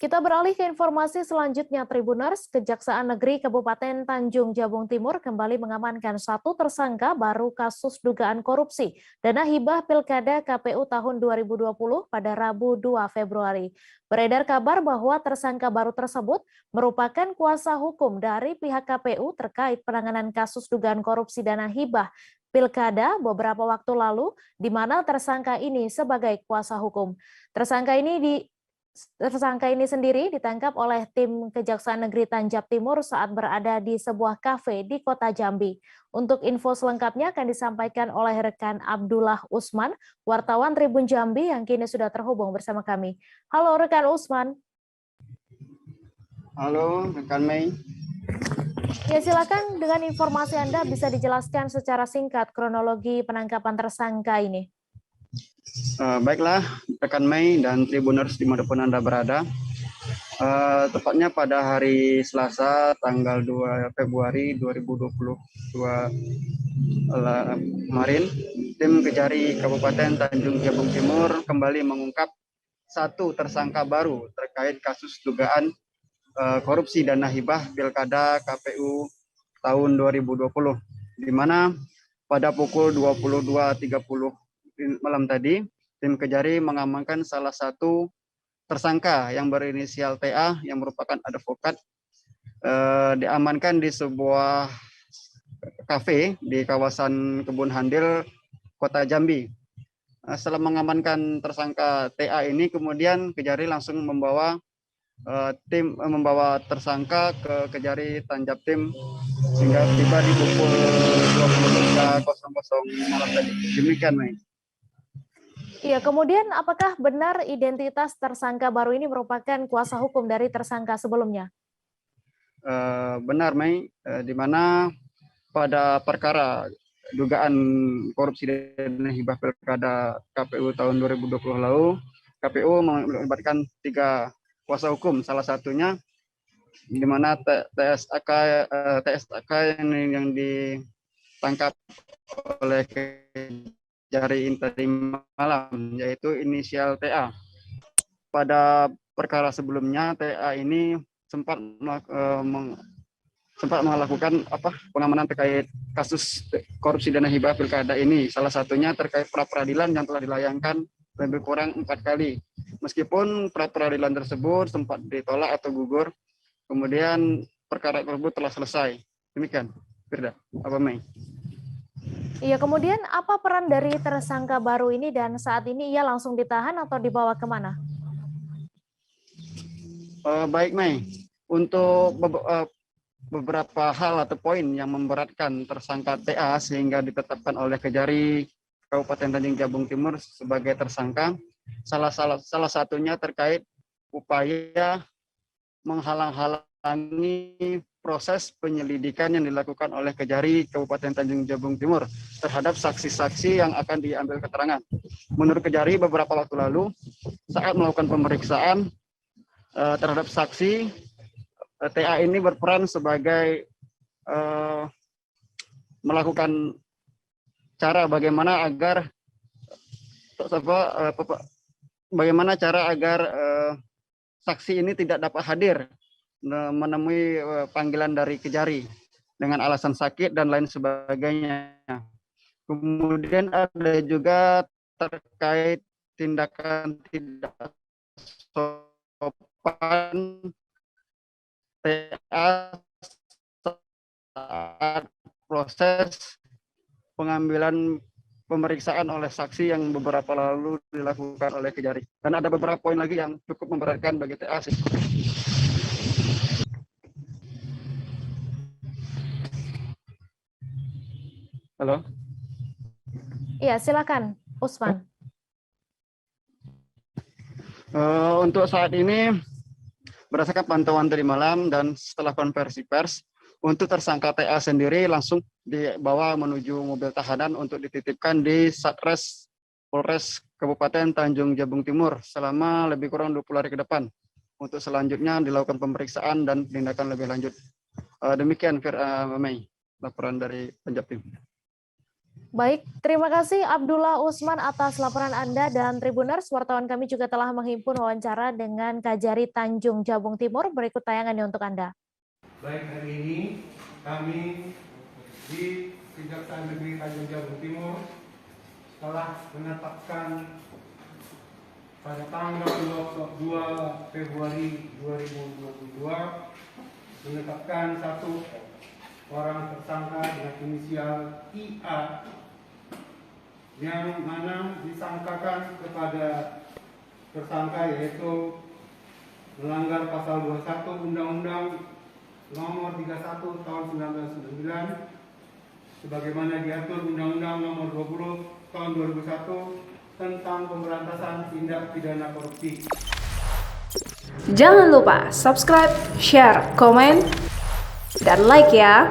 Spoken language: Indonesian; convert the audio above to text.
Kita beralih ke informasi selanjutnya, Tribuners. Kejaksaan Negeri Kabupaten Tanjung Jabung Timur kembali mengamankan satu tersangka baru kasus dugaan korupsi dana hibah Pilkada KPU tahun 2020 pada Rabu 2 Februari. Beredar kabar bahwa tersangka baru tersebut merupakan kuasa hukum dari pihak KPU terkait penanganan kasus dugaan korupsi dana hibah Pilkada beberapa waktu lalu, di mana tersangka ini sebagai kuasa hukum. Tersangka ini sendiri ditangkap oleh tim Kejaksaan Negeri Tanjab Timur saat berada di sebuah kafe di Kota Jambi. Untuk info selengkapnya akan disampaikan oleh rekan Abdullah Usman, wartawan Tribun Jambi yang kini sudah terhubung bersama kami. Halo rekan Usman. Halo rekan Mei. Ya, silakan dengan informasi Anda bisa dijelaskan secara singkat kronologi penangkapan tersangka ini. Baiklah rekan Mei dan Tribuners dimanapun Anda berada. Tepatnya pada hari Selasa tanggal 2 Februari 2022 kemarin, tim Kejari Kabupaten Tanjung Jabung Timur kembali mengungkap satu tersangka baru terkait kasus dugaan korupsi dana hibah Pilkada KPU tahun 2020, di mana pada pukul 22.30 malam tadi, tim Kejari mengamankan salah satu tersangka yang berinisial TA yang merupakan advokat, diamankan di sebuah kafe di kawasan Kebun Handil, Kota Jambi. Setelah mengamankan tersangka TA ini, kemudian Kejari langsung membawa tersangka ke Kejari Tanjab Tim sehingga tiba di pukul 23.00 malam tadi. Demikian, Mei. Iya, kemudian apakah benar identitas tersangka baru ini merupakan kuasa hukum dari tersangka sebelumnya? Benar, Mei, di mana pada perkara dugaan korupsi dana hibah Pilkada KPU tahun 2020 lalu, KPU melibatkan 3 kuasa hukum, salah satunya di mana TSAK yang ditangkap oleh Kejari tadi malam, yaitu inisial TA. Pada perkara sebelumnya, TA ini sempat melakukan pengamanan terkait kasus korupsi dana hibah Pilkada ini. Salah satunya terkait pra-peradilan yang telah dilayangkan lebih kurang 4 kali. Meskipun pra-peradilan tersebut sempat ditolak atau gugur, kemudian perkara tersebut telah selesai. Demikian, Firda. Apa Mei? Iya, kemudian apa peran dari tersangka baru ini dan saat ini ia langsung ditahan atau dibawa kemana? Baik, Mei. Untuk beberapa hal atau poin yang memberatkan tersangka TA sehingga ditetapkan oleh Kejari Kabupaten Tanjung Jabung Timur sebagai tersangka, salah satunya terkait upaya menghalang-halangi proses penyelidikan yang dilakukan oleh Kejari Kabupaten Tanjung Jabung Timur terhadap saksi-saksi yang akan diambil keterangan. Menurut Kejari beberapa waktu lalu, saat melakukan pemeriksaan terhadap saksi, TA ini berperan sebagai melakukan cara bagaimana agar saksi ini tidak dapat hadir menemui panggilan dari Kejari dengan alasan sakit dan lain sebagainya. Kemudian ada juga terkait tindakan tidak sopan TA saat proses pengambilan pemeriksaan oleh saksi yang beberapa lalu dilakukan oleh Kejari. Dan ada beberapa poin lagi yang cukup memberatkan bagi TA. Halo? Iya, silakan, Usman. Untuk saat ini, berdasarkan pantauan tadi malam dan setelah konversi pers, untuk tersangka TA sendiri langsung dibawa menuju mobil tahanan untuk dititipkan di Satres Polres Kabupaten Tanjung Jabung Timur selama lebih kurang 20 hari ke depan. Untuk selanjutnya dilakukan pemeriksaan dan tindakan lebih lanjut. Demikian Mei, laporan dari Tanjab Tim. Baik, terima kasih Abdullah Usman atas laporan Anda, dan Tribuners, wartawan kami juga telah menghimpun wawancara dengan Kajari Tanjung Jabung Timur. Berikut tayangannya untuk Anda. Baik, hari ini kami di Kejaksaan Negeri Tanjung Jabung Timur telah menetapkan pada tanggal 22 Februari 2022 menetapkan satu orang tersangka dengan inisial IA yang mana disangkakan kepada tersangka yaitu melanggar pasal 21 Undang-Undang Nomor 31 Tahun 1999 sebagaimana diatur Undang-Undang Nomor 20 Tahun 2001 tentang pemberantasan tindak pidana korupsi. Jangan lupa subscribe, share, komen, dan like ya.